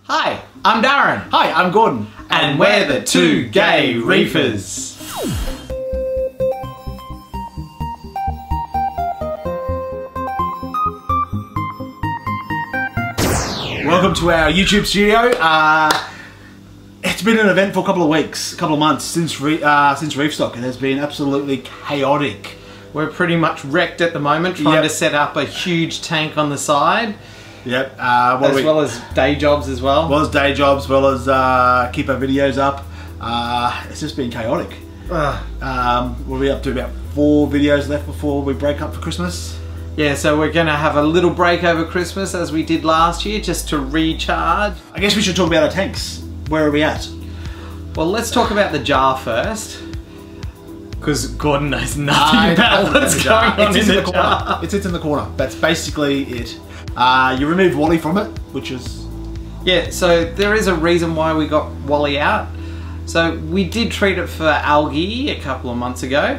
Hi, I'm Darren. Hi, I'm Gordon. And we're the two gay reefers. Welcome to our YouTube studio. It's been an eventful couple of weeks, couple of months since Reefstock. It has been absolutely chaotic. We're pretty much wrecked at the moment, trying to set up a huge tank on the side. Yep. Well as day jobs as well. Well as day jobs, well as keep our videos up. It's just been chaotic. We'll be up to about 4 videos left before we break up for Christmas. Yeah, so we're going to have a little break over Christmas as we did last year, just to recharge. I guess we should talk about our tanks. Where are we at? Well, let's talk about the jar first, because Gordon knows nothing about what's going on in the jar. It sits in the corner. That's basically it. You removed Wally from it, which is... Yeah, so there is a reason why we got Wally out. So we did treat it for algae a couple of months ago.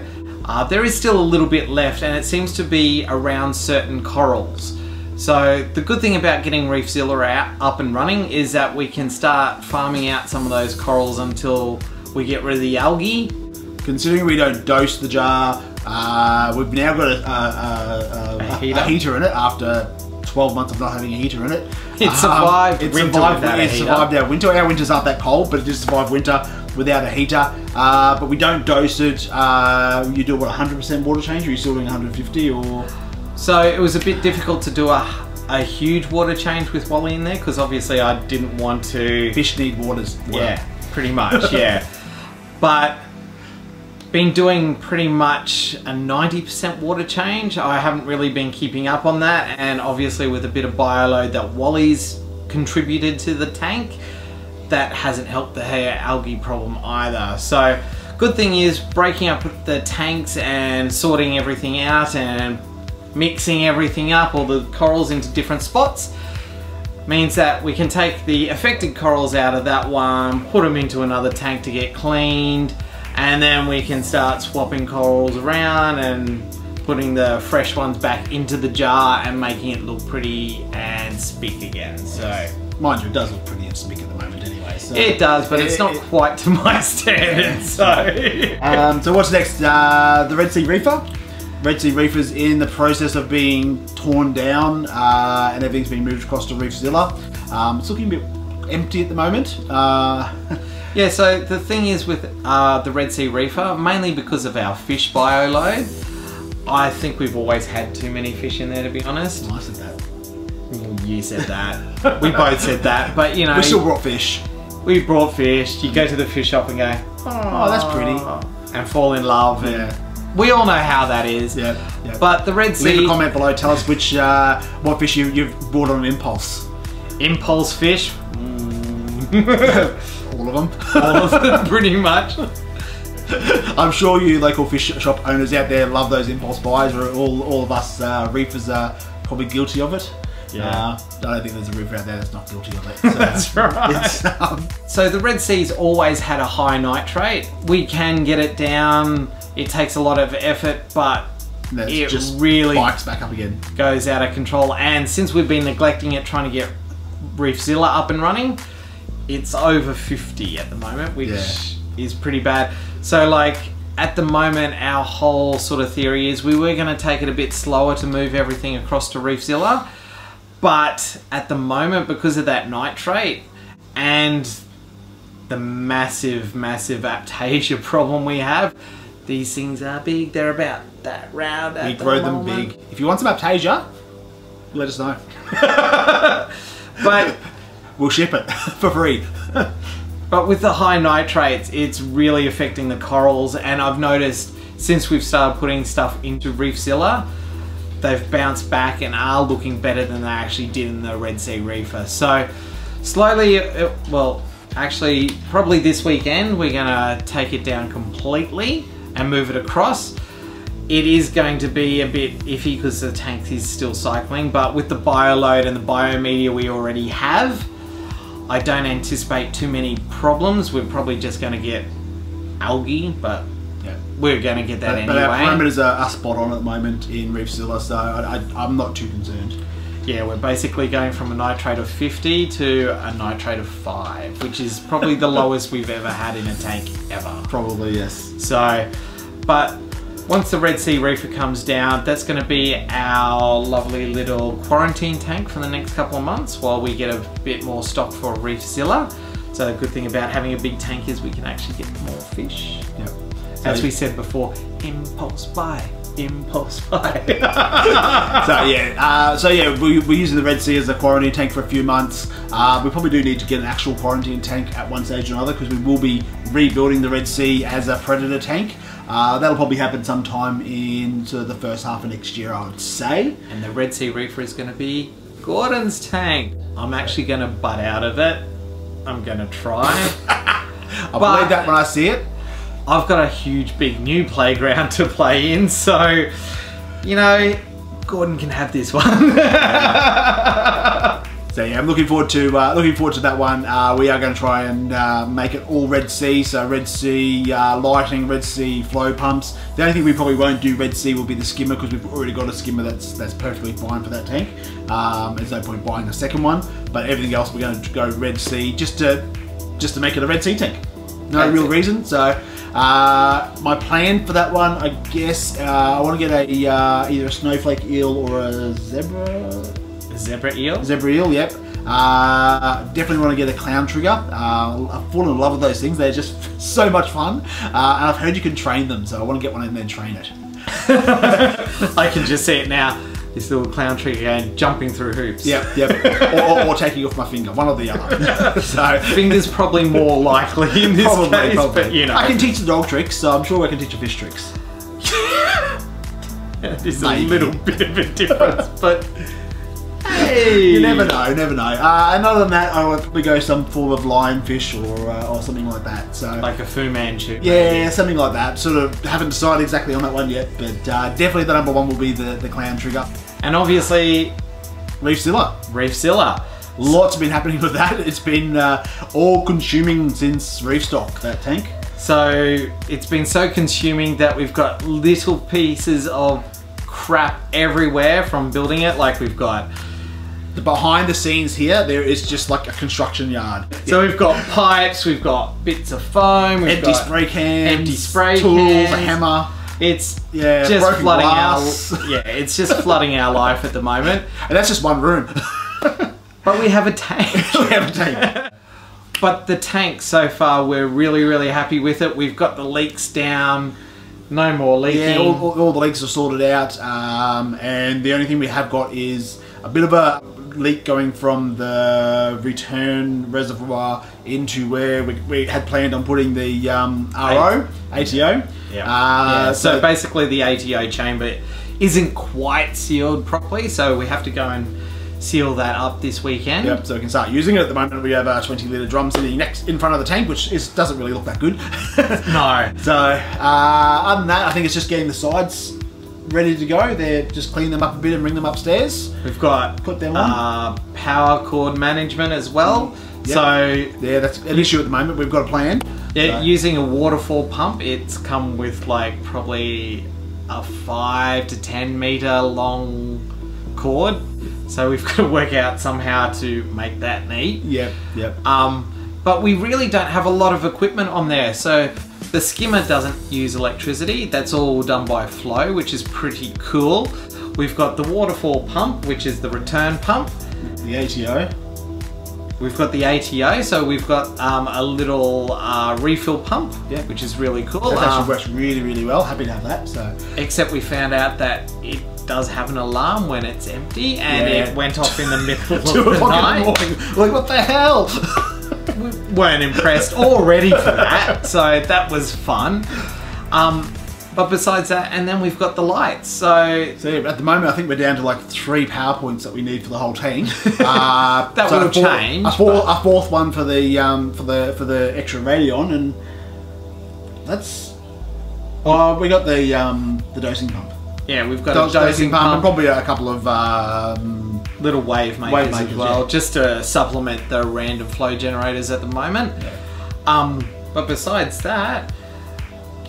There is still a little bit left, and it seems to be around certain corals. So the good thing about getting Reefzilla up and running is that we can start farming out some of those corals until we get rid of the algae. Considering we don't dose the jar, we've now got a heater in it after 12 months of not having a heater in it. It survived survived our winter. Our winters aren't that cold, but it just survived winter without a heater. But we don't dose it. You do what, 100% water change, or are you still doing 150 or? So it was a bit difficult to do a huge water change with Wally in there, because obviously I didn't want to... Fish need water. Yeah, pretty much, yeah. But been doing pretty much a 90% water change. I haven't really been keeping up on that, and obviously with a bit of bioload that Wally's contributed to the tank, that hasn't helped the algae problem either. So good thing is breaking up the tanks and sorting everything out and mixing everything up, all the corals into different spots, means that we can take the affected corals out of that one, put them into another tank to get cleaned, and then we can start swapping corals around and putting the fresh ones back into the jar and making it look pretty and spick again. So mind you, it does look pretty and spick at the moment anyway. So it does, but it's not quite to my standards. So what's next? The Red Sea Reefer. Red Sea Reefer's in the process of being torn down, and everything's been moved across to Reefzilla. It's looking a bit empty at the moment. Yeah, so the thing is with the Red Sea Reefer, mainly because of our fish bioload, I think we've always had too many fish in there, to be honest. I said that. You said that. We both said that, but you know... We still brought fish. We brought fish. You go to the fish shop and go, oh, that's pretty. And fall in love. And we all know how that is. Yeah. But the Red Sea... Leave a comment below. Tell us which what fish you've brought on impulse. Impulse fish? All of them. All of them, pretty much. I'm sure you local fish shop owners out there love those impulse buys, or all of us reefers are probably guilty of it. Yeah. I don't think there's a reefer out there that's not guilty of it. So that's right. So the Red Sea's always had a high nitrate. We can get it down. It takes a lot of effort, but it just really spikes back up again. Goes out of control. And since we've been neglecting it, trying to get Reefzilla up and running, it's over 50 at the moment, which is pretty bad. So like at the moment, our whole sort of theory is we were going to take it a bit slower to move everything across to Reefzilla. But at the moment, because of that nitrate and the massive Aptasia problem we have, these things are big. They're about that round. We grow them big. If you want some Aptasia, let us know. But we'll ship it for free. But with the high nitrates, it's really affecting the corals, and I've noticed since we've started putting stuff into Reefzilla, they've bounced back and are looking better than they actually did in the Red Sea Reefer. So slowly, well, actually probably this weekend, we're gonna take it down completely and move it across. It is going to be a bit iffy because the tank is still cycling, but with the bioload and the biomedia we already have, I don't anticipate too many problems. We're probably just going to get algae, but we're going to get that anyway. But our parameters are spot on at the moment in Reefzilla, so I'm not too concerned. Yeah, we're basically going from a nitrate of 50 to a nitrate of 5, which is probably the lowest we've ever had in a tank ever. Probably, yes. So, but once the Red Sea Reefer comes down, that's going to be our lovely little quarantine tank for the next couple of months while we get a bit more stock for Reefzilla. So the good thing about having a big tank is we can actually get more fish. Yep. As we said before, impulse buy. Impulse buy. So yeah, we're using the Red Sea as a quarantine tank for a few months. We probably do need to get an actual quarantine tank at one stage or another because we will be rebuilding the Red Sea as a predator tank. That'll probably happen sometime into the first half of next year, I would say. And the Red Sea Reefer is going to be Gordon's tank. I'm actually going to butt out of it. I'm going to try. I'll believe that when I see it. I've got a huge big new playground to play in, so you know, Gordon can have this one. So yeah, I'm looking forward to that one. We are going to try and make it all Red Sea, so Red Sea lighting, Red Sea flow pumps. The only thing we probably won't do Red Sea will be the skimmer because we've already got a skimmer that's perfectly fine for that tank. There's no point buying a second one, but everything else we're going to go Red Sea just to make it a Red Sea tank. No real reason. So my plan for that one, I guess, I want to get either a snowflake eel or a Zebra eel? Zebra eel, yep. Definitely want to get a clown trigger. I've fallen in love with those things. They're just so much fun. And I've heard you can train them, so I want to get one and then train it. I can just see it now. This little clown trigger going jumping through hoops. Yep. or taking off my finger, one or the other. So finger's probably more likely in this case, but you know. I can teach the dog tricks, so I'm sure I can teach the fish tricks. There's a little bit of a difference, but hey, you never know, and other than that, I would probably go some form of lionfish or something like that. So like a Fu Manchu. Yeah, maybe. Something like that. Sort of haven't decided exactly on that one yet, but definitely the number one will be the clown trigger. And obviously, Reefzilla. Lots have been happening with that. It's been all consuming since reefstock, that tank. So it's been so consuming that we've got little pieces of crap everywhere from building it. Like we've got the behind the scenes here, there is just like a construction yard. So we've got pipes, we've got bits of foam, we've empty got spray cans, empty spray tools, cans. a hammer. It's just flooding it's just flooding our life at the moment. And that's just one room. But we have a tank. We have a tank. But the tank so far, we're really happy with it. We've got the leaks down. No more leaking. Yeah, all the leaks are sorted out, and the only thing we have got is a bit of a leak going from the return reservoir into where we had planned on putting the ATO. So basically the ATO chamber isn't quite sealed properly, so we have to go and seal that up this weekend. Yep, so we can start using it. At the moment we have 20-litre drums in front of the tank, which doesn't really look that good. No. So other than that, I think it's just getting the sides ready to go. They're just clean them up a bit and bring them upstairs. We've got put them on. Power cord management as well. Yep. So yeah, that's an issue at the moment. We've got a plan. Yeah, using a waterfall pump, it's come with like probably a 5 to 10 meter long cord. So we've got to work out somehow to make that neat. Yep. But we really don't have a lot of equipment on there. So the skimmer doesn't use electricity. That's all done by flow, which is pretty cool. We've got the waterfall pump, which is the return pump. The ATO. We've got the ATO, so we've got a little refill pump, which is really cool. That actually works really well. Happy to have that. So, except we found out that it does have an alarm when it's empty, and it went off in the middle of the night. Like, what the hell? We weren't impressed or ready for that, so that was fun. But besides that, and then we've got the lights. So at the moment, I think we're down to like 3 power points that we need for the whole tank. That will change. A fourth one for the extra radion, and that's. Oh, we got the dosing pump. Yeah, we've got a dosing pump and probably a couple of little wave makers as well, just to supplement the random flow generators at the moment. Yeah. But besides that,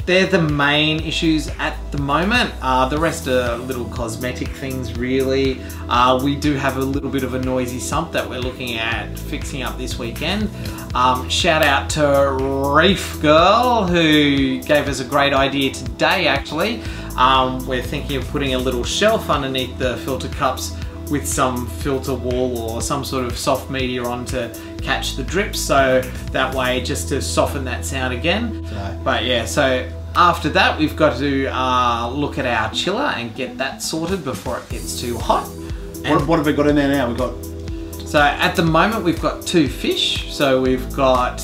they're the main issues at the moment. The rest are little cosmetic things really. We do have a little bit of a noisy sump that we're looking at fixing up this weekend. Shout out to Reef Girl who gave us a great idea today actually. We're thinking of putting a little shelf underneath the filter cups with some filter wool or some sort of soft media on to catch the drips, so that way just to soften that sound again. But yeah, so after that we've got to look at our chiller and get that sorted before it gets too hot. What have we got in there now? So at the moment we've got 2 fish. So we've got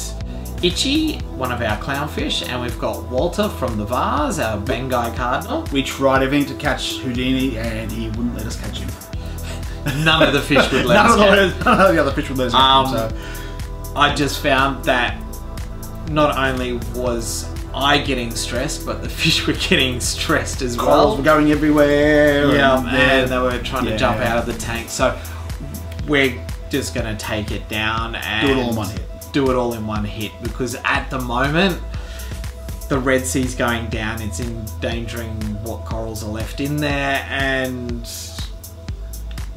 Itchy, one of our clownfish, and we've got Walter from the vase, our Bengai cardinal. We tried everything to catch Houdini and he wouldn't let us catch him. None of the fish would let us catch. None of the other fish would let us catch him. So. I just found that not only was I getting stressed, but the fish were getting stressed as well. Corals were going everywhere. Yeah, and they were trying to jump out of the tank. So we're just going to take it down and do it all in one hit. Do it all in one hit, because at the moment the Red Sea's going down. It's endangering what corals are left in there, and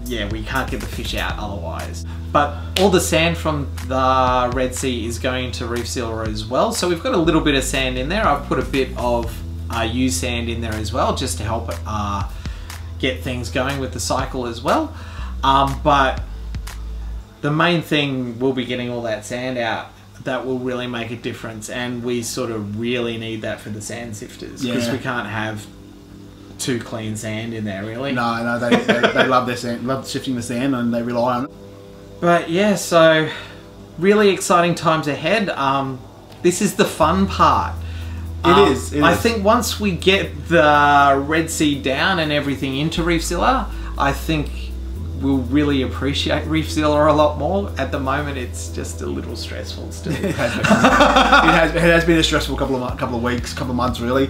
yeah, we can't get the fish out otherwise. But all the sand from the Red Sea is going to Reefzilla as well. So we've got a little bit of sand in there. I've put a bit of used sand in there as well, just to help get things going with the cycle as well. But the main thing will be getting all that sand out. That will really make a difference, and we sort of really need that for the sand sifters, because we can't have too clean sand in there really. No, they love their sand, love sifting the sand, and they rely on it. But yeah, so really exciting times ahead. This is the fun part. It is. I think once we get the Red Sea down and everything into Reefzilla, I think we'll really appreciate Reefzilla a lot more. At the moment, it's just a little stressful still. It has been a stressful couple of weeks, couple of months really,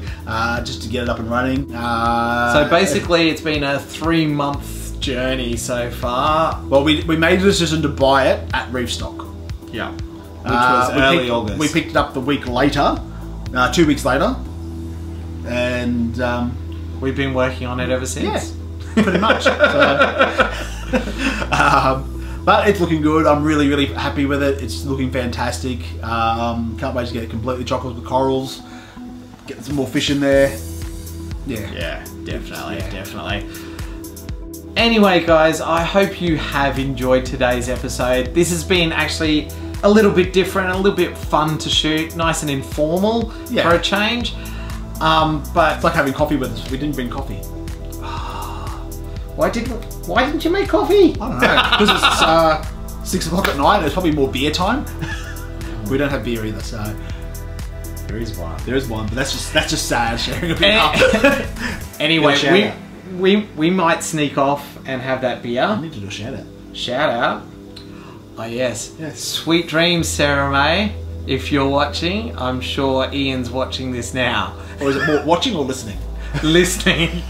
just to get it up and running. So basically, it's been a 3-month journey so far. Well, we made the decision to buy it at Reefstock. Yeah, which was early August. We picked it up the week later, 2 weeks later, and we've been working on it ever since. Yeah, pretty much. But it's looking good. I'm really happy with it. It's looking fantastic. Can't wait to get it completely chocolate with corals. Get some more fish in there. Yeah, definitely. Anyway guys, I hope you have enjoyed today's episode. This has been actually a little bit different, a little bit fun to shoot, nice and informal for a change. But it's like having coffee with us. We didn't bring coffee. Why didn't you make coffee? I don't know, because it's 6 o'clock at night. It's probably more beer time. We don't have beer either, so there is one. There is one, but that's just sad sharing a beer. Anyway, we might sneak off and have that beer. I need to do a shout out. Shout out. Oh yes. Sweet dreams, Sarah May. If you're watching, I'm sure Ian's watching this now. Or is it more watching or listening? Listening.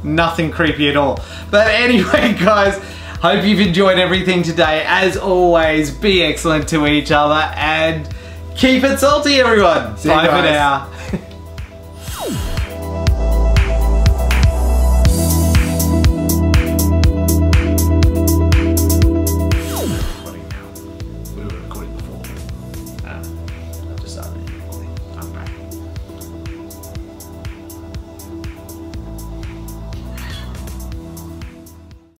Nothing creepy at all. But anyway guys, hope you've enjoyed everything today. As always, be excellent to each other and keep it salty everyone. Bye for now.